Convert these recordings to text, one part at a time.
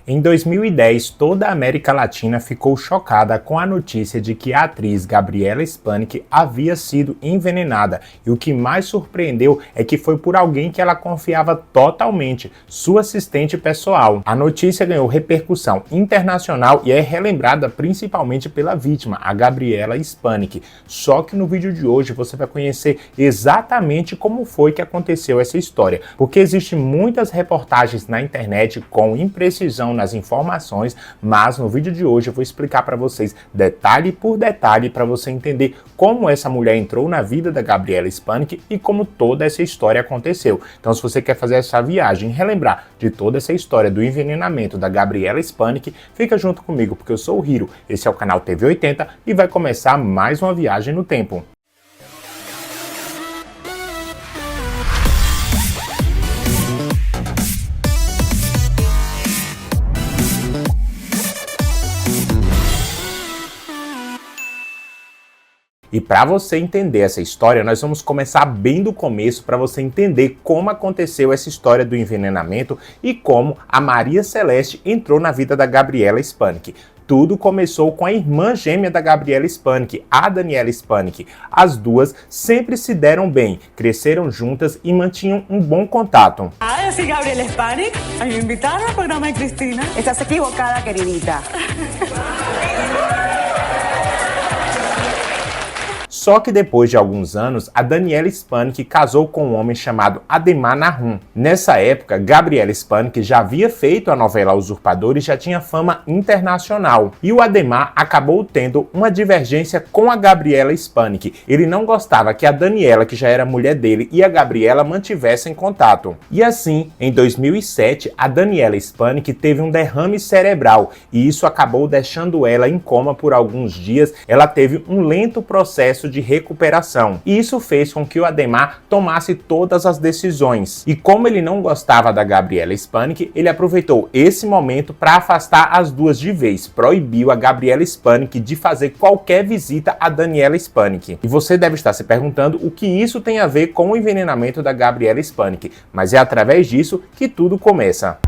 Em 2010, toda a América Latina ficou chocada com a notícia de que a atriz Gabriela Spanik havia sido envenenada, e o que mais surpreendeu é que foi por alguém que ela confiava totalmente, sua assistente pessoal. A notícia ganhou repercussão internacional e é relembrada principalmente pela vítima, a Gabriela Spanik. Só que no vídeo de hoje você vai conhecer exatamente como foi que aconteceu essa história, porque existem muitas reportagens na internet com imprecisão nas informações, mas no vídeo de hoje eu vou explicar para vocês detalhe por detalhe para você entender como essa mulher entrou na vida da Gabriela Spanik e como toda essa história aconteceu. Então, se você quer fazer essa viagem e relembrar de toda essa história do envenenamento da Gabriela Spanik, fica junto comigo, porque eu sou o Hiro, esse é o canal TV80 e vai começar mais uma viagem no tempo. E para você entender essa história, nós vamos começar bem do começo para você entender como aconteceu essa história do envenenamento e como a Maria Celeste entrou na vida da Gabriela Spanik. Tudo começou com a irmã gêmea da Gabriela Spanik, a Daniela Spanik. As duas sempre se deram bem, cresceram juntas e mantinham um bom contato. Ah, eu sou Gabriela Spanik. Me invitaram ao programa de Cristina. Estás equivocada, queridita. Só que depois de alguns anos, a Daniela Spanik casou com um homem chamado Ademar Nahum. Nessa época, Gabriela Spanik já havia feito a novela Usurpador e já tinha fama internacional. E o Ademar acabou tendo uma divergência com a Gabriela Spanik. Ele não gostava que a Daniela, que já era mulher dele, e a Gabriela mantivessem contato. E assim, em 2007, a Daniela Spanik teve um derrame cerebral e isso acabou deixando ela em coma por alguns dias. Ela teve um lento processo de recuperação. E isso fez com que o Ademar tomasse todas as decisões. E como ele não gostava da Gabriela Spanik, ele aproveitou esse momento para afastar as duas de vez. Proibiu a Gabriela Spanik de fazer qualquer visita a Daniela Spanik. E você deve estar se perguntando o que isso tem a ver com o envenenamento da Gabriela Spanik. Mas é através disso que tudo começa.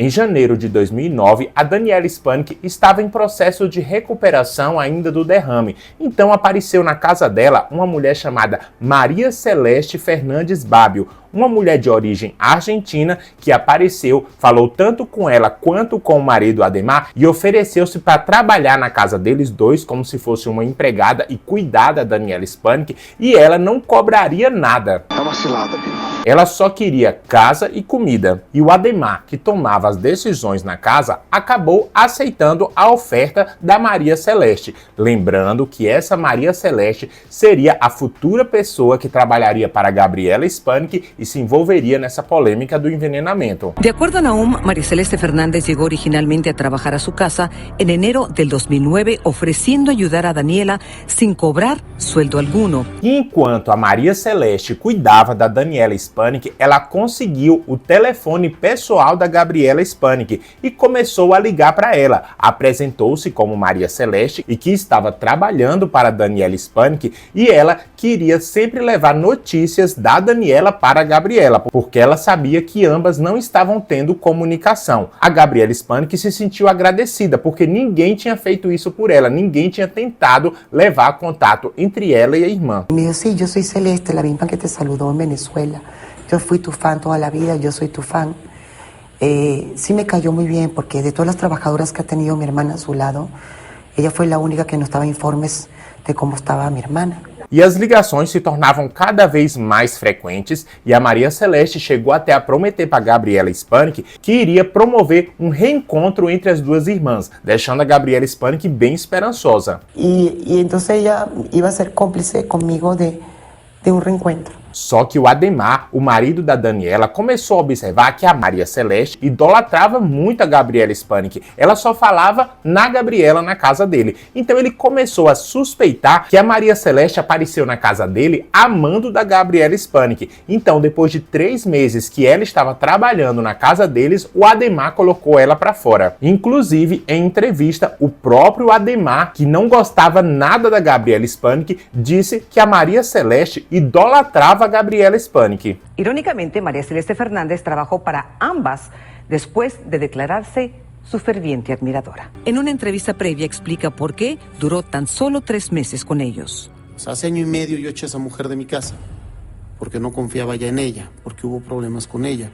Em janeiro de 2009, a Daniela Spanik estava em processo de recuperação ainda do derrame. Então apareceu na casa dela uma mulher chamada Maria Celeste Fernandes Babbio, uma mulher de origem argentina que apareceu, falou tanto com ela quanto com o marido Ademar e ofereceu-se para trabalhar na casa deles dois como se fosse uma empregada e cuidar da Daniela Spanik, e ela não cobraria nada. Tá uma cilada, viu? Ela só queria casa e comida. E o Ademar, que tomava as decisões na casa, acabou aceitando a oferta da Maria Celeste. Lembrando que essa Maria Celeste seria a futura pessoa que trabalharia para Gabriela Spanik e se envolveria nessa polêmica do envenenamento. De acuerdo a Nahum, María Celeste Fernández llegó originalmente a trabajar a su casa en enero del 2009, ofreciendo ayudar a Daniela sin cobrar sueldo alguno. E enquanto a Maria Celeste cuidava da Daniela Spanik, ela conseguiu o telefone pessoal da Gabriela Spanik e começou a ligar para ela. Apresentou-se como Maria Celeste e que estava trabalhando para Daniela Spanik, e ela queria sempre levar notícias da Daniela para a Gabriela, porque ela sabia que ambas não estavam tendo comunicação. A Gabriela Spanik se sentiu agradecida, porque ninguém tinha feito isso por ela, ninguém tinha tentado levar contato entre ela e a irmã. Me dijo, sí, yo soy Celeste, la misma que te saludó en Venezuela. Yo fui tu fan toda la vida, yo soy tu fan. Sí me cayó muy bien, porque de todas las trabajadoras que ha tenido mi hermana a su lado, ella fue la única que nos daba informes de cómo estaba mi hermana. E as ligações se tornavam cada vez mais frequentes e a Maria Celeste chegou até a prometer para Gabriela Spanik que iria promover um reencontro entre as duas irmãs, deixando a Gabriela Spanik bem esperançosa. Y entonces ella iba a ser cómplice conmigo de un reencuentro. Só que o Ademar, o marido da Daniela, começou a observar que a Maria Celeste idolatrava muito a Gabriela Spanik. Ela só falava na Gabriela na casa dele. Então ele começou a suspeitar que a Maria Celeste apareceu na casa dele amando da Gabriela Spanik. Então, depois de 3 meses que ela estava trabalhando na casa deles, o Ademar colocou ela para fora. Inclusive, em entrevista, o próprio Ademar, que não gostava nada da Gabriela Spanik, disse que a Maria Celeste idolatrava a Gabriela Spanik. Irónicamente, María Celeste Fernández trabajó para ambas después de declararse su ferviente admiradora. En una entrevista previa explica por qué duró tan solo 3 meses con ellos. Hace 1 año y medio yo eché a esa mujer de mi casa, porque no confiaba ya en ella, porque hubo problemas con ella.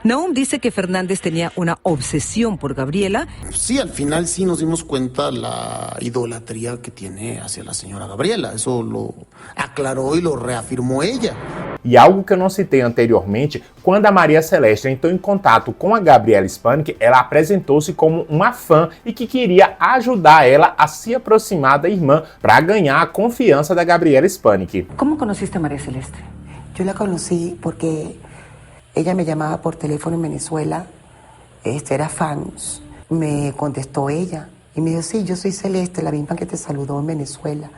Nahum dice que Fernández tenía una obsesión por Gabriela. Sí, al final sí nos dimos cuenta la idolatría que tiene hacia la señora Gabriela. Eso lo aclarou e lo reafirmou ella. E algo que eu não citei anteriormente, quando a Maria Celeste entrou em contato com a Gabriela Spanik, ela apresentou-se como uma fã e que queria ajudar ela a se aproximar da irmã para ganhar a confiança da Gabriela Spanik. Como conheciste a Maria Celeste? Yo la conocí porque ella me llamaba por teléfono en Venezuela, era fans. Me contestó ella y me dijo, sí, yo soy Celeste, la misma que te saludó en Venezuela.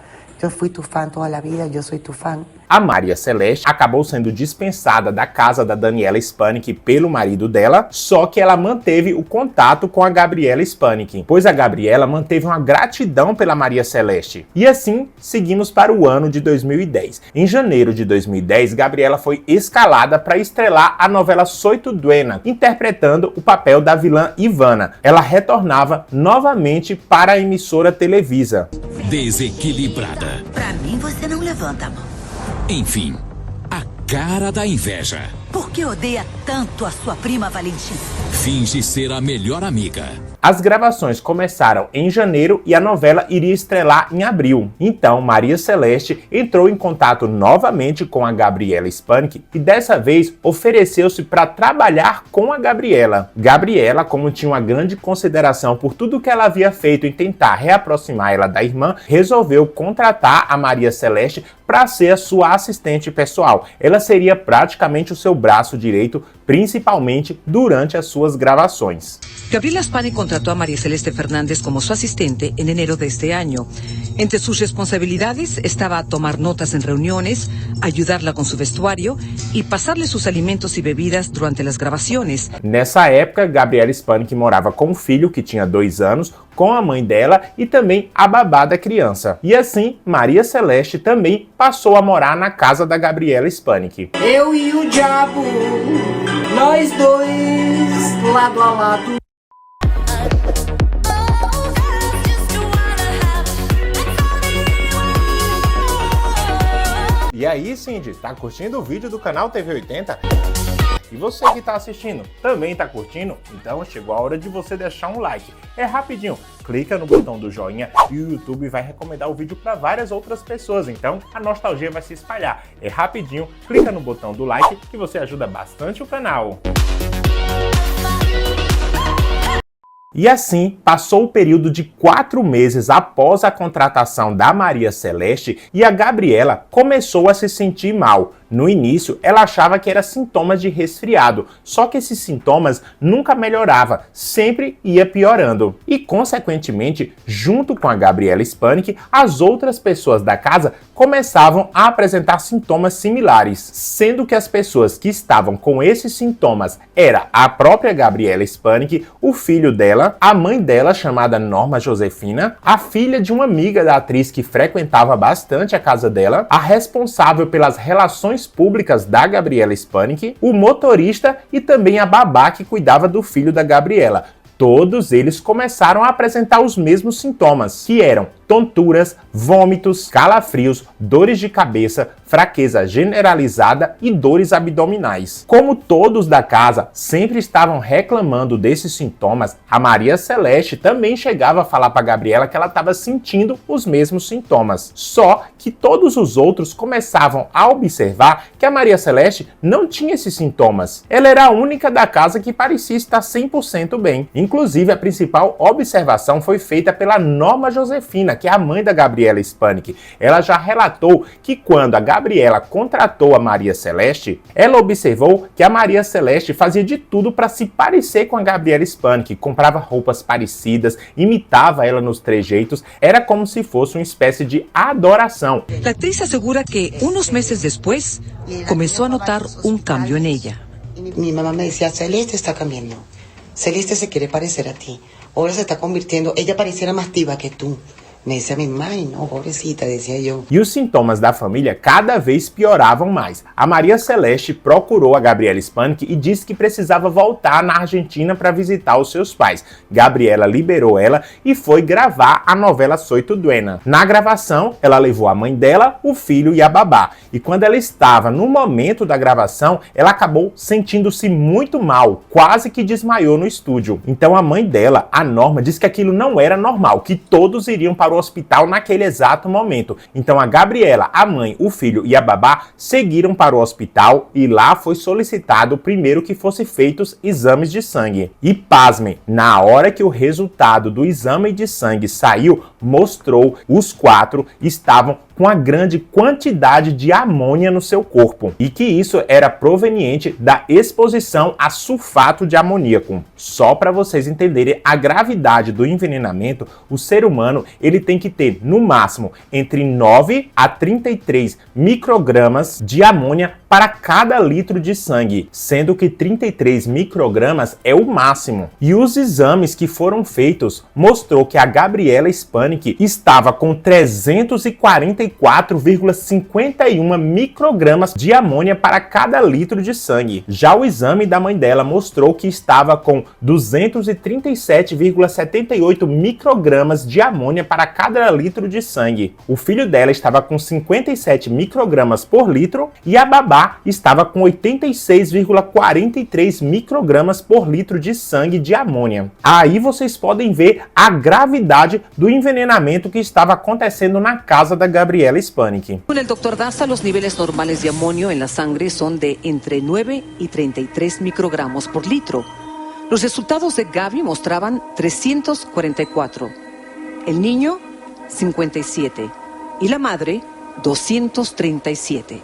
Yo fui tu fan toda la vida, yo soy tu fan. A Maria Celeste acabou sendo dispensada da casa da Daniela Spanik pelo marido dela, só que ela manteve o contato com a Gabriela Spanik, pois a Gabriela manteve uma gratidão pela Maria Celeste. E assim, seguimos para o ano de 2010. Em janeiro de 2010, Gabriela foi escalada para estrelar a novela Soy tu Duena, interpretando o papel da vilã Ivana. Ela retornava novamente para a emissora Televisa. Desequilibrada. Pra mim, você não levanta a mão. Enfim, a cara da inveja. Por que odeia tanto a sua prima Valentina? Finge ser a melhor amiga. As gravações começaram em janeiro e a novela iria estrelar em abril. Então, Maria Celeste entrou em contato novamente com a Gabriela Spanik e dessa vez ofereceu-se para trabalhar com a Gabriela. Gabriela, como tinha uma grande consideração por tudo que ela havia feito em tentar reaproximar ela da irmã, resolveu contratar a Maria Celeste para ser a sua assistente pessoal. Ela seria praticamente o seu braço direito, principalmente durante as suas gravações. Gabriela Spanik contrató a María Celeste Fernández como su asistente en enero de este año. Entre sus responsabilidades estaba tomar notas en reuniones, ayudarla con su vestuario y pasarle sus alimentos y bebidas durante las grabaciones. Nessa época, Gabriela Spanik morava com o filho, que tinha 2 anos, com a mãe dela e também a babá da criança. E assim, Maria Celeste também passou a morar na casa da Gabriela Spanik. Eu e o diabo, nós dois, lado a lado. E aí, Cindy, tá curtindo o vídeo do canal TV 80? E você que tá assistindo, também tá curtindo? Então chegou a hora de você deixar um like. É rapidinho, clica no botão do joinha e o YouTube vai recomendar o vídeo para várias outras pessoas, então a nostalgia vai se espalhar. É rapidinho, clica no botão do like que você ajuda bastante o canal. E assim, passou o período de 4 meses após a contratação da Maria Celeste e a Gabriela começou a se sentir mal. No início, ela achava que era sintomas de resfriado, só que esses sintomas nunca melhoravam, sempre ia piorando. E, consequentemente, junto com a Gabriela Spanik, as outras pessoas da casa começavam a apresentar sintomas similares, sendo que as pessoas que estavam com esses sintomas era a própria Gabriela Spanik, o filho dela, a mãe dela, chamada Norma Josefina, a filha de uma amiga da atriz que frequentava bastante a casa dela, a responsável pelas relações públicas da Gabriela Spanik, o motorista e também a babá que cuidava do filho da Gabriela. Todos eles começaram a apresentar os mesmos sintomas, que eram tonturas, vômitos, calafrios, dores de cabeça, fraqueza generalizada e dores abdominais. Como todos da casa sempre estavam reclamando desses sintomas, a Maria Celeste também chegava a falar para a Gabriela que ela estava sentindo os mesmos sintomas. Só que todos os outros começavam a observar que a Maria Celeste não tinha esses sintomas. Ela era a única da casa que parecia estar 100% bem. Inclusive, a principal observação foi feita pela Norma Josefina, que é a mãe da Gabriela Spanik. Ela já relatou que quando a Gabriela contratou a Maria Celeste, ela observou que a Maria Celeste fazia de tudo para se parecer com a Gabriela Spanik, comprava roupas parecidas, imitava ela nos trejeitos, era como se fosse uma espécie de adoração. La actriz asegura que unos meses después comenzó a notar un cambio en ella. Mi mamá me decía, Celeste está cambiando. Celeste se quiere parecer a ti. Ahora se está convirtiendo, ella pareciera más diva que tú. Me decía mi mamá, y no, pobrecita, decía yo. E os sintomas da família cada vez pioravam mais. A Maria Celeste procurou a Gabriela Spanik e disse que precisava voltar na Argentina para visitar os seus pais. Gabriela liberou ela e foi gravar a novela Soy tu Duena. Na gravação, ela levou a mãe dela, o filho e a babá. E quando ela estava no momento da gravação, ela acabou sentindo-se muito mal, quase que desmaiou no estúdio. Então a mãe dela, a Norma, disse que aquilo não era normal, que todos iriam para o hospital naquele exato momento. Então a Gabriela, a mãe, o filho e a babá seguiram para o hospital e lá foi solicitado primeiro que fossem feitos exames de sangue. E pasmem, na hora que o resultado do exame de sangue saiu, mostrou os 4 estavam com a grande quantidade de amônia no seu corpo e que isso era proveniente da exposição a sulfato de amoníaco. Só para vocês entenderem a gravidade do envenenamento, o ser humano ele tem que ter no máximo entre 9 a 33 microgramas de amônia para cada litro de sangue, sendo que 33 microgramas é o máximo. E os exames que foram feitos mostrou que a Gabriela Spanik estava com 344,51 microgramas de amônia para cada litro de sangue. Já o exame da mãe dela mostrou que estava com 237,78 microgramas de amônia para cada litro de sangue. O filho dela estava com 57 microgramas por litro e a babá estava com 86,43 microgramas por litro de sangue de amônia. Aí vocês podem ver a gravidade do envenenamento que estava acontecendo na casa da Gabriela Spanik. Con el doctor Daza, los niveles normales de amonio en la sangre son de entre 9 y 33 microgramos por litro. Los resultados de Gaby mostraban 344, el niño 57 y la madre 237.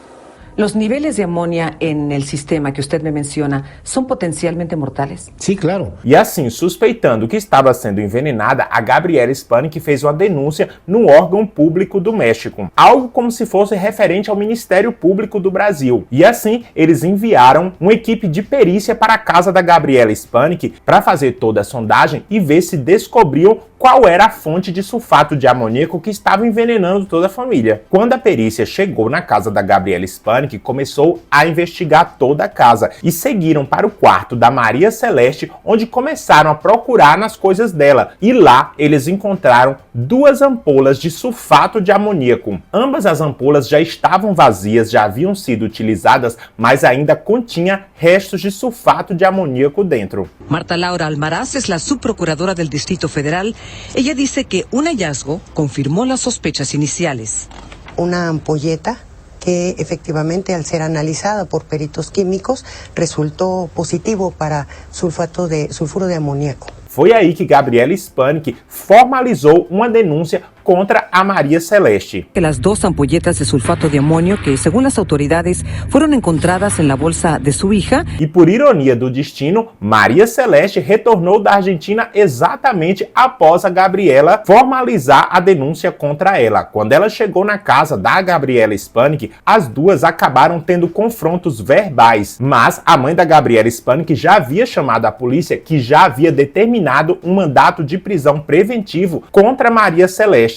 ¿Los niveles de amonia en el sistema que usted me menciona son potencialmente mortales? Sí, claro. E assim, suspeitando que estava sendo envenenada, a Gabriela Spanik fez uma denúncia no órgão público do México, algo como se fosse referente ao Ministério Público do Brasil. E assim, eles enviaram uma equipe de perícia para a casa da Gabriela Spanik para fazer toda a sondagem e ver se descobriam qual era a fonte de sulfato de amoníaco que estava envenenando toda a família. Quando a perícia chegou na casa da Gabriela Spanik, começou a investigar toda a casa e seguiram para o quarto da Maria Celeste, onde começaram a procurar nas coisas dela. E lá eles encontraram 2 ampolas de sulfato de amoníaco. Ambas as ampolas já estavam vazias, já haviam sido utilizadas, mas ainda continha restos de sulfato de amoníaco dentro. Marta Laura Almaraz es la subprocuradora del Distrito Federal. Ella dice que un hallazgo confirmó las sospechas iniciales. Una ampolleta que efectivamente al ser analizada por peritos químicos resultó positivo para sulfuro de amoníaco. Foi aí que Gabriela Spanik formalizou uma denúncia contra a Maria Celeste. Las 2 ampolletas de sulfato de amonio que, según las autoridades, fueron encontradas en la bolsa de su hija. E por ironia do destino, Maria Celeste retornou da Argentina exatamente após a Gabriela formalizar a denúncia contra ela. Quando ela chegou na casa da Gabriela Spanik, as duas acabaram tendo confrontos verbais, mas a mãe da Gabriela Spanik já havia chamado a polícia, que já havia determinado um mandato de prisão preventivo contra Maria Celeste.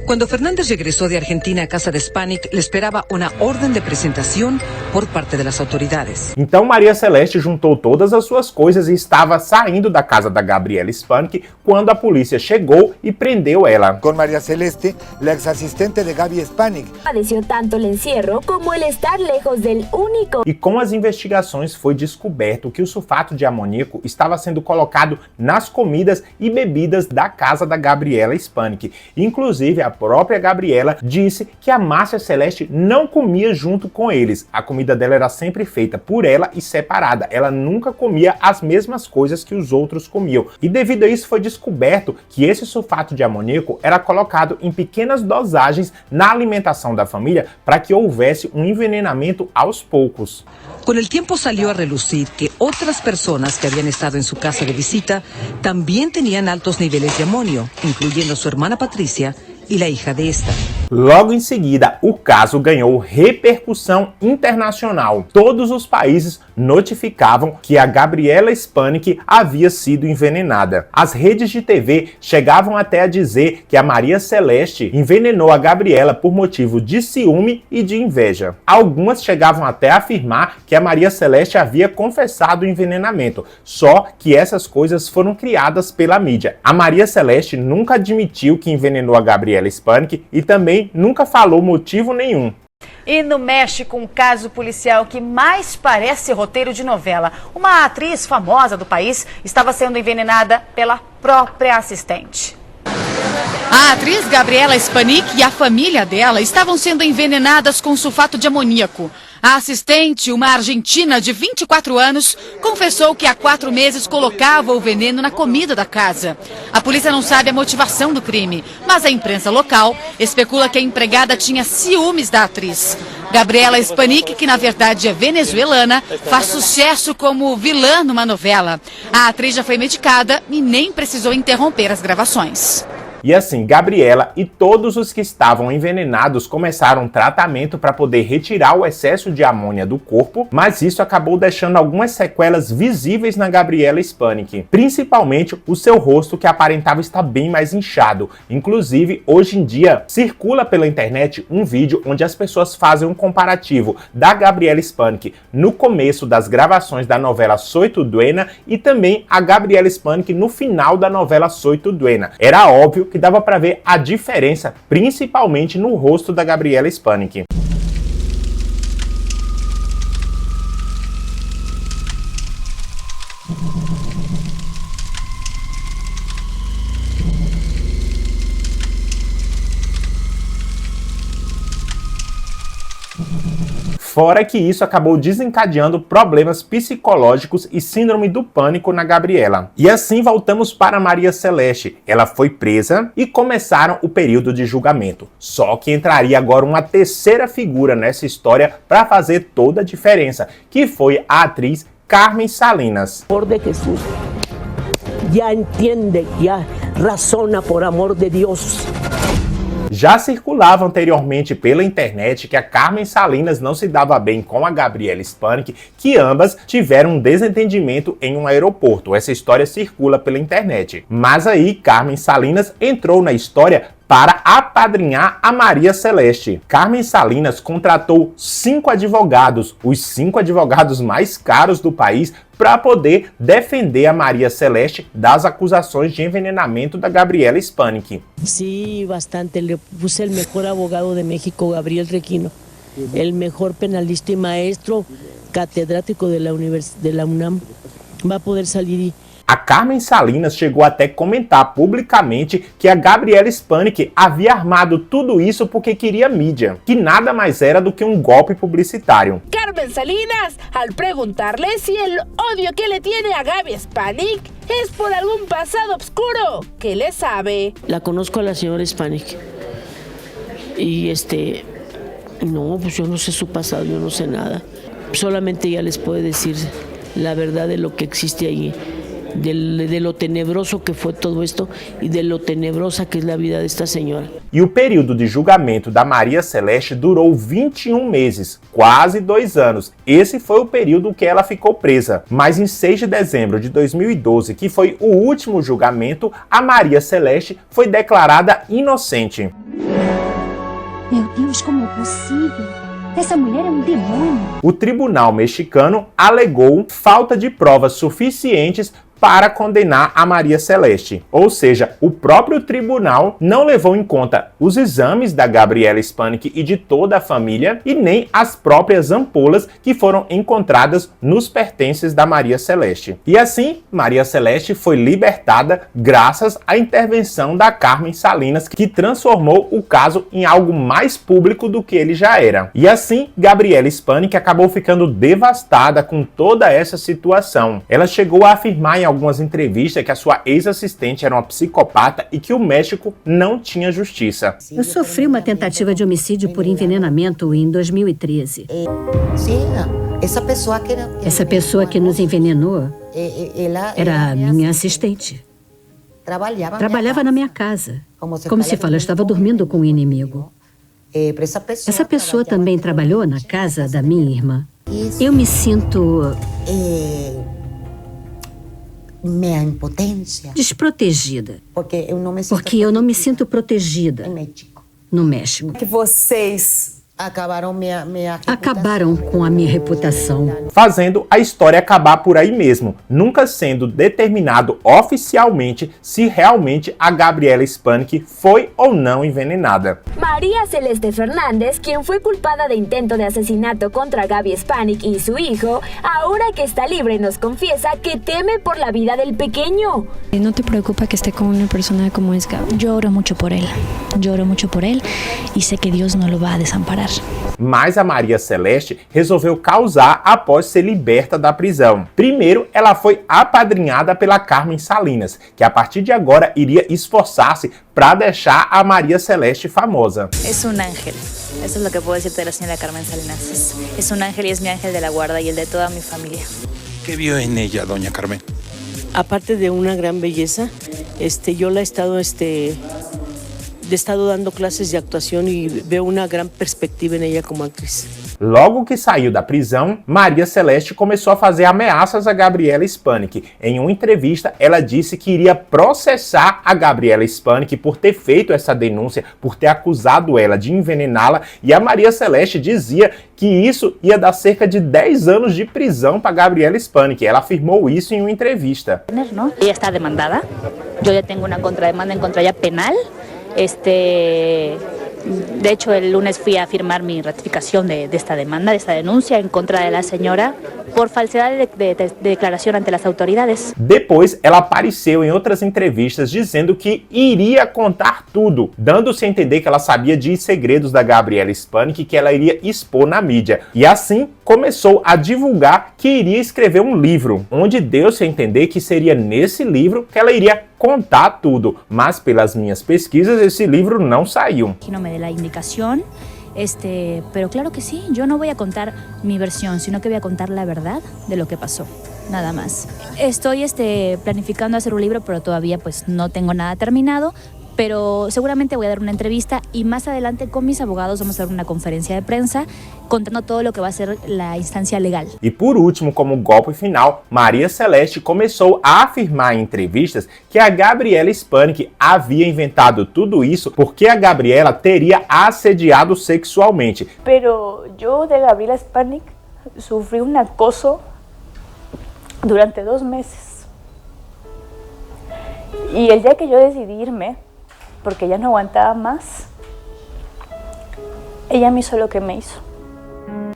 Cuando Fernández regresó de Argentina a casa de Spanik, le esperaba una orden de presentación por parte de las autoridades. Então Maria Celeste juntou todas as suas coisas e estava saindo da casa da Gabriela Spanik quando a polícia chegou e prendeu ela. Con María Celeste, la exasistente de Gaby Spanik. Padeció tanto el encierro como el estar lejos del único. E com as investigações foi descoberto que o sulfato de amoníaco estava sendo colocado nas comidas e bebidas da casa da Gabriela Spanik. Inclusive, a própria Gabriela disse que a Márcia Celeste não comia junto com eles. A comida dela era sempre feita por ela e separada. Ela nunca comia as mesmas coisas que os outros comiam. E devido a isso foi descoberto que esse sulfato de amoníaco era colocado em pequenas dosagens na alimentação da família para que houvesse um envenenamento aos poucos. Con el tiempo salió a relucir que otras personas que habían estado en su casa de visita también tenían altos niveles de amonio, incluyendo su hermana Patricia e a hija de esta. Logo em seguida, o caso ganhou repercussão internacional. Todos os países notificavam que a Gabriela Spanik havia sido envenenada. As redes de TV chegavam até a dizer que a Maria Celeste envenenou a Gabriela por motivo de ciúme e de inveja. Algumas chegavam até a afirmar que a Maria Celeste havia confessado o envenenamento, só que essas coisas foram criadas pela mídia. A Maria Celeste nunca admitiu que envenenou a Gabriela Spanik e também nunca falou motivo nenhum. E no México, um caso policial que mais parece roteiro de novela. Uma atriz famosa do país estava sendo envenenada pela própria assistente. A atriz Gabriela Spanik e a família dela estavam sendo envenenadas com sulfato de amoníaco. A assistente, uma argentina de 24 anos, confessou que há 4 meses colocava o veneno na comida da casa. A polícia não sabe a motivação do crime, mas a imprensa local especula que a empregada tinha ciúmes da atriz. Gabriela Spanik, que na verdade é venezuelana, faz sucesso como vilã numa novela. A atriz já foi medicada e nem precisou interromper as gravações. E assim, Gabriela e todos os que estavam envenenados começaram um tratamento para poder retirar o excesso de amônia do corpo, mas isso acabou deixando algumas sequelas visíveis na Gabriela Spanik, principalmente o seu rosto, que aparentava estar bem mais inchado. Inclusive, hoje em dia, circula pela internet um vídeo onde as pessoas fazem um comparativo da Gabriela Spanik no começo das gravações da novela Soy tu Duena e também a Gabriela Spanik no final da novela Soy tu Duena. Era óbvio que dava para ver a diferença, principalmente no rosto da Gabriela Spanik. Fora que isso acabou desencadeando problemas psicológicos e síndrome do pânico na Gabriela. E assim voltamos para Maria Celeste. Ela foi presa e começaram o período de julgamento. Só que entraria agora uma terceira figura nessa história para fazer toda a diferença, que foi a atriz Carmen Salinas. Por de Jesús, ya entiende, ya razona por amor de Dios. Já circulava anteriormente pela internet que a Carmen Salinas não se dava bem com a Gabriela Spanik, que ambas tiveram um desentendimento em um aeroporto. Essa história circula pela internet. Mas aí Carmen Salinas entrou na história para apadrinhar a Maria Celeste. Carmen Salinas contratou 5 advogados, os 5 advogados mais caros do país, para poder defender a Maria Celeste das acusações de envenenamento da Gabriela Spanik. Sí, bastante. Le puse el mejor abogado de México, Gabriel Requino, el mejor penalista y maestro catedrático de la UNAM. Va a poder salir. A Carmen Salinas chegou até a comentar publicamente que a Gabriela Spanik havia armado tudo isso porque queria mídia, que nada mais era do que um golpe publicitário. Carmen Salinas, al preguntarle si el odio que le tiene a Gaby Spanik es por algún pasado oscuro, ¿qué le sabe? La conozco a la señora Spanik y no, pues yo no sé su pasado, yo no sé nada. Solamente ella les puede decir la verdad de lo que existe allí. De lo tenebroso que foi todo esto e de lo tenebrosa que é a vida desta senhora. E o período de julgamento da Maria Celeste durou 21 meses, quase 2 anos. Esse foi o período que ela ficou presa. Mas em 6 de dezembro de 2012, que foi o último julgamento, a Maria Celeste foi declarada inocente. Meu Deus, como é possível? Essa mulher é um demônio. O tribunal mexicano alegou falta de provas suficientes para condenar a Maria Celeste. Ou seja, o próprio tribunal não levou em conta os exames da Gabriela Spanik e de toda a família e nem as próprias ampolas que foram encontradas nos pertences da Maria Celeste. E assim, Maria Celeste foi libertada graças à intervenção da Carmen Salinas, que transformou o caso em algo mais público do que ele já era. E assim, Gabriela Spanik acabou ficando devastada com toda essa situação. Ela chegou a afirmar em algumas entrevistas que a sua ex-assistente era uma psicopata e que o México não tinha justiça. Eu sofri uma tentativa de homicídio por envenenamento em 2013. Essa pessoa que nos envenenou era a minha assistente. Trabalhava na minha casa. Como se fala, eu estava dormindo com o inimigo. Essa pessoa também trabalhou na casa da minha irmã. Eu me sinto desprotegida. Porque eu não me sinto protegida no México. Que vocês acabaram com a minha reputação. Fazendo a história acabar por aí mesmo, nunca sendo determinado oficialmente se realmente a Gabriela Spanik foi ou não envenenada. María Celeste Fernández, quien fue culpada de intento de asesinato contra Gaby Spanik y su hijo, ahora que está libre nos confiesa que teme por la vida del pequeño. ¿No te preocupa que esté con una persona como es Gaby? Yo oro mucho por él y sé que Dios no lo va a desamparar. Mas a Maria Celeste resolveu causar após ser liberta da prisão. Primeiro, ela foi apadrinhada pela Carmen Salinas, que a partir de agora iria esforçar-se para deixar a Maria Celeste famosa. Es un ángel. Eso es lo que puedo decirte de la señora Carmen Salinas. Es un ángel y es mi ángel de la guarda y el de toda mi familia. ¿Qué vio en ella, doña Carmen? Aparte de una gran belleza, yo la he estado dando clases de actuación y veo una gran perspectiva en ella como actriz. Logo que saiu da prisão, Maria Celeste começou a fazer ameaças a Gabriela Spanik. Em uma entrevista, ela disse que iria processar a Gabriela Spanik por ter feito essa denúncia, por ter acusado ela de envenená-la, e a Maria Celeste dizia que isso ia dar cerca de 10 anos de prisão para Gabriela Spanik. Ela afirmou isso em uma entrevista. ¿No? Ella está demandada. Yo ya tengo una contrademanda en contra ella penal. De hecho, el lunes fui a firmar mi ratificación de esta demanda, de esta denuncia en contra de la señora por falsedad de declaración ante las autoridades. Depois, ela apareceu em outras entrevistas dizendo que iria contar tudo, dando-se a entender que ela sabia de segredos da Gabriela Spanik que ela iria expor na mídia. E assim, começou a divulgar que iria escrever um livro, onde deu-se a entender que seria nesse livro que ela iria contar tudo. Mas pelas minhas pesquisas, esse livro não saiu. No me dé la indicación. Pero claro que sí, yo no voy a contar mi versión, sino que voy a contar la verdad de lo que pasó, nada más. Estoy planificando hacer un libro, pero todavía pues no tengo nada terminado, pero seguramente voy a dar una entrevista y más adelante con mis abogados vamos a dar una conferencia de prensa contando todo lo que va a ser la instancia legal. E por último, como golpe final, Maria Celeste começou a afirmar em entrevistas que a Gabriela Spanik havia inventado tudo isso porque a Gabriela teria assediado sexualmente. Pero yo de Gabriela Spanik sufrí un acoso durante 2 meses. Y el día que yo decidí irme, porque ya no aguantaba más, ella me hizo lo que me hizo.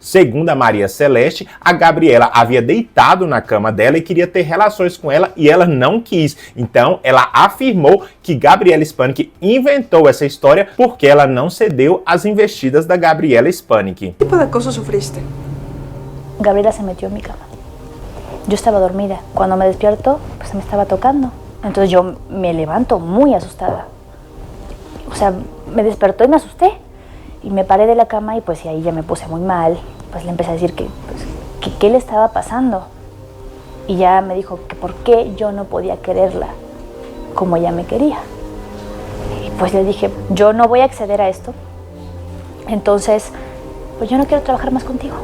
Segundo a Maria Celeste, a Gabriela havia deitado na cama dela e queria ter relações com ela e ela não quis. Então, ela afirmou que Gabriela Spanik inventou essa história porque ela não cedeu às investidas da Gabriela Spanik. ¿Qué tipo de acoso sufriste? Gabriela se metió en mi cama. Yo estaba dormida. Cuando me despierto, pues me estaba tocando. Entonces yo me levanto muy asustada. O sea, me despertó y me asusté. Y me paré de la cama y pues ahí ya me puse muy mal. Pues le empecé a decir que qué le estaba pasando. Y ya me dijo que por qué yo no podía quererla como ella me quería. Y pues le dije, yo no voy a acceder a esto. Entonces, pues yo no quiero trabajar más contigo.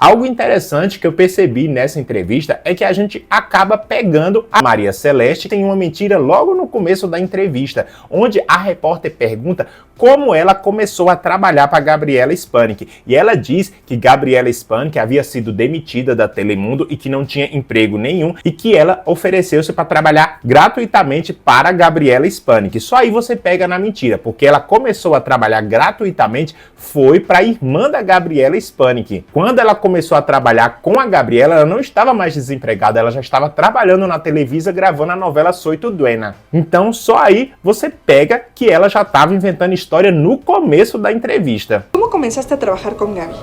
Algo interessante que eu percebi nessa entrevista é que a gente acaba pegando a Maria Celeste em uma mentira logo no começo da entrevista, onde a repórter pergunta como ela começou a trabalhar para Gabriela Spanik. E ela diz que Gabriela Spanik havia sido demitida da Telemundo e que não tinha emprego nenhum e que ela ofereceu-se para trabalhar gratuitamente para Gabriela Spanik. Só aí você pega na mentira, porque ela começou a trabalhar gratuitamente foi para a irmã da Gabriela Spanik. Quando ela começou a trabalhar com a Gabriela, ela não estava mais desempregada, ela já estava trabalhando na Televisa gravando a novela Soy tu Duena. Então só aí você pega que ela já estava inventando história no começo da entrevista. ¿Cómo comenzaste a trabajar con Gaby?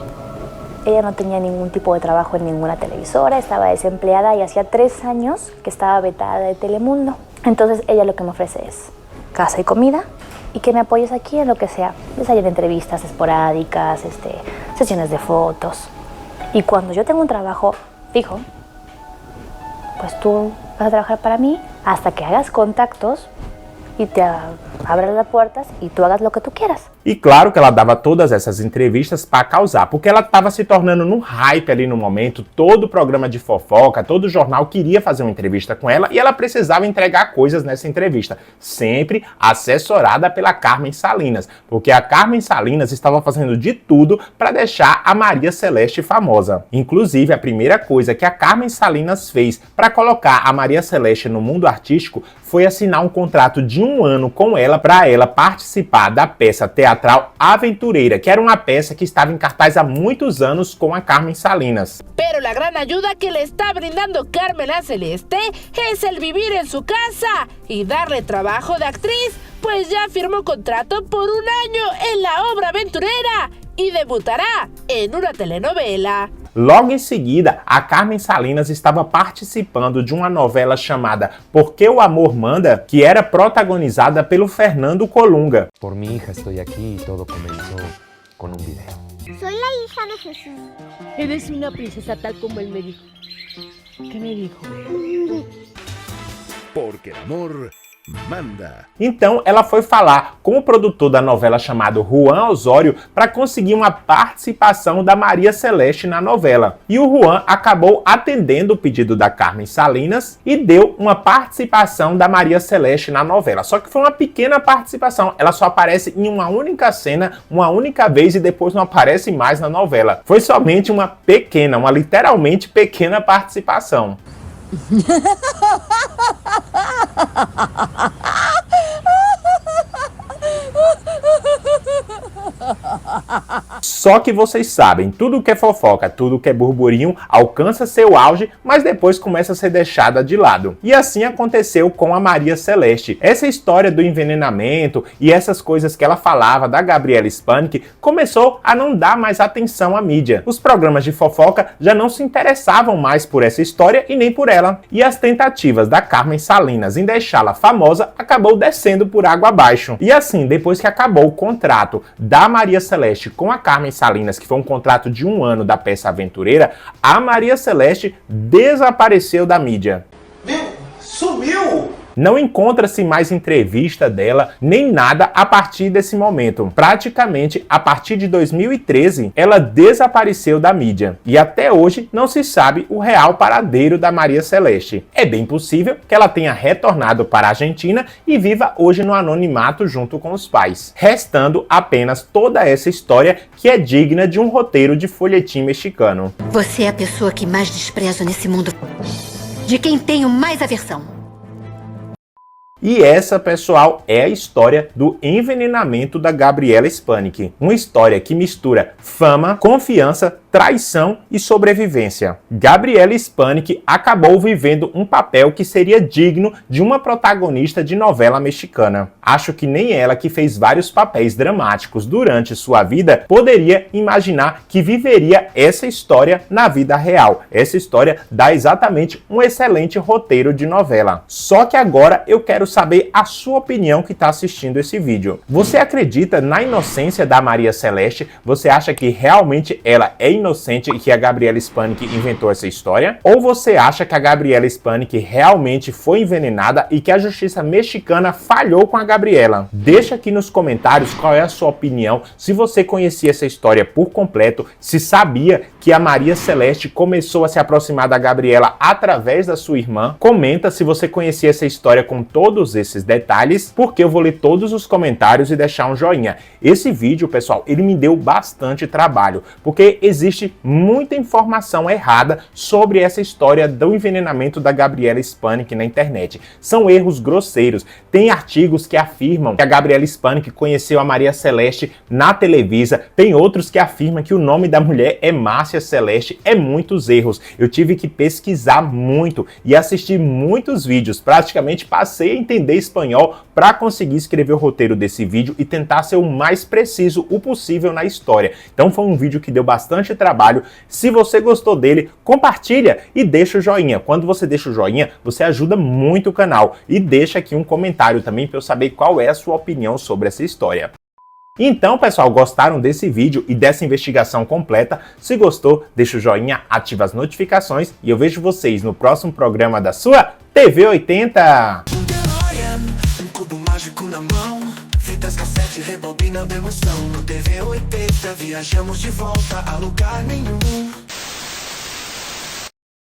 Ella no tenía ningún tipo de trabajo en ninguna televisora, estaba desempleada y hacía 3 años que estaba vetada de Telemundo. Entonces ella lo que me ofrece es casa y comida y que me apoyes aquí en lo que sea. Hay entrevistas esporádicas, sesiones de fotos. Y cuando yo tengo un trabajo fijo, pues tú vas a trabajar para mí hasta que hagas contactos y te abra las puertas y tú hagas lo que tú quieras. E claro que ela dava todas essas entrevistas para causar, porque ela estava se tornando num hype ali no momento, todo programa de fofoca, todo jornal queria fazer uma entrevista com ela e ela precisava entregar coisas nessa entrevista, sempre assessorada pela Carmen Salinas, porque a Carmen Salinas estava fazendo de tudo para deixar a Maria Celeste famosa. Inclusive, a primeira coisa que a Carmen Salinas fez para colocar a Maria Celeste no mundo artístico foi assinar um contrato de 1 ano com ela para ela participar da peça teatral Aventureira, que era uma peça que estava em cartaz há muitos anos com a Carmen Salinas. Pero la gran ayuda que le está brindando Carmen a Celeste es el vivir en su casa y darle trabajo de actriz, pues ya firmó contrato por 1 año en la obra Aventurera y debutará en una telenovela. Logo em seguida, a Carmen Salinas estava participando de uma novela chamada Porque o Amor Manda, que era protagonizada pelo Fernando Colunga. Por mi hija estoy aquí y todo comenzó con un video. Soy la hija de Jesús. Eres una princesa tal como él me dijo. ¿Qué me dijo? Porque el amor manda. Então ela foi falar com o produtor da novela chamado Juan Osório para conseguir uma participação da Maria Celeste na novela. E o Juan acabou atendendo o pedido da Carmen Salinas e deu uma participação da Maria Celeste na novela. Só que foi uma pequena participação, ela só aparece em uma única cena, uma única vez e depois não aparece mais na novela. Foi somente uma pequena, uma literalmente pequena participação. Só que vocês sabem, tudo que é fofoca, tudo que é burburinho alcança seu auge, mas depois começa a ser deixada de lado. E assim aconteceu com a Maria Celeste. Essa história do envenenamento e essas coisas que ela falava da Gabriela Spanik começou a não dar mais atenção à mídia. Os programas de fofoca já não se interessavam mais por essa história e nem por ela. E as tentativas da Carmen Salinas em deixá-la famosa acabou descendo por água abaixo. E assim, depois que acabou o contrato da Maria Celeste com a Carmen Salinas, que foi um contrato de 1 ano da peça Aventureira, a Maria Celeste desapareceu da mídia. Sumiu! Não encontra-se mais entrevista dela, nem nada a partir desse momento. Praticamente, a partir de 2013, ela desapareceu da mídia. E até hoje não se sabe o real paradeiro da Maria Celeste. É bem possível que ela tenha retornado para a Argentina e viva hoje no anonimato junto com os pais. Restando apenas toda essa história que é digna de um roteiro de folhetim mexicano. Você é a pessoa que mais desprezo nesse mundo. De quem tenho mais aversão. E essa, pessoal, é a história do envenenamento da Gabriela Spanik. Uma história que mistura fama, confiança, traição e sobrevivência. Gabriela Spanik acabou vivendo um papel que seria digno de uma protagonista de novela mexicana. Acho que nem ela, que fez vários papéis dramáticos durante sua vida, poderia imaginar que viveria essa história na vida real. Essa história dá exatamente um excelente roteiro de novela. Só que agora eu quero saber a sua opinião que está assistindo esse vídeo. Você acredita na inocência da Maria Celeste? Você acha que realmente ela é inocente e que a Gabriela Spanik inventou essa história? Ou você acha que a Gabriela Spanik realmente foi envenenada e que a justiça mexicana falhou com a Gabriela? Deixa aqui nos comentários qual é a sua opinião, se você conhecia essa história por completo, se sabia que a Maria Celeste começou a se aproximar da Gabriela através da sua irmã. Comenta se você conhecia essa história com todos esses detalhes, porque eu vou ler todos os comentários e deixar um joinha. Esse vídeo, pessoal, ele me deu bastante trabalho, porque existe muita informação errada sobre essa história do envenenamento da Gabriela Spanik na internet. São erros grosseiros. Tem artigos que afirmam que a Gabriela Spanik conheceu a Maria Celeste na Televisa. Tem outros que afirmam que o nome da mulher é Márcia Celeste. É muitos erros. Eu tive que pesquisar muito e assistir muitos vídeos. Praticamente passei a entender espanhol para conseguir escrever o roteiro desse vídeo e tentar ser o mais preciso o possível na história. Então foi um vídeo que deu bastante trabalho. Se você gostou dele, compartilha e deixa o joinha. Quando você deixa o joinha, você ajuda muito o canal. E deixa aqui um comentário também para eu saber qual é a sua opinião sobre essa história. Então, pessoal, gostaram desse vídeo e dessa investigação completa? Se gostou, deixa o joinha, ativa as notificações e eu vejo vocês no próximo programa da sua TV 80. na mão, fitas cassete, rebobinando emoção. No TV 80 viajamos de volta a lugar nenhum.